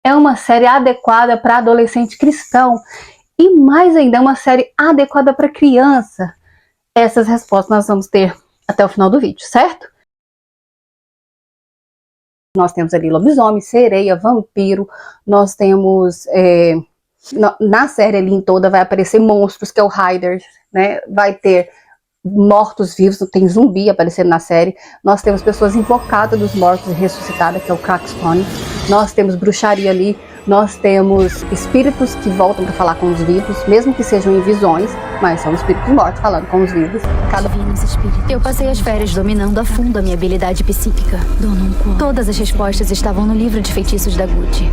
é uma série adequada para adolescente cristão e mais ainda é uma série adequada para criança? Essas respostas nós vamos ter até o final do vídeo, certo? Nós temos ali lobisomem, sereia, vampiro, nós temos... na série ali em toda vai aparecer monstros, que é o Riders, né? Vai ter mortos-vivos, tem zumbi aparecendo na série. Nós temos pessoas invocadas dos mortos e ressuscitadas, que é o Crackstone. Nós temos bruxaria ali. Nós temos espíritos que voltam para falar com os vivos, mesmo que sejam em visões, mas são espíritos mortos falando com os vivos. Eu passei as férias dominando a fundo a minha habilidade psíquica. Todas as respostas estavam no livro de feitiços da Gucci.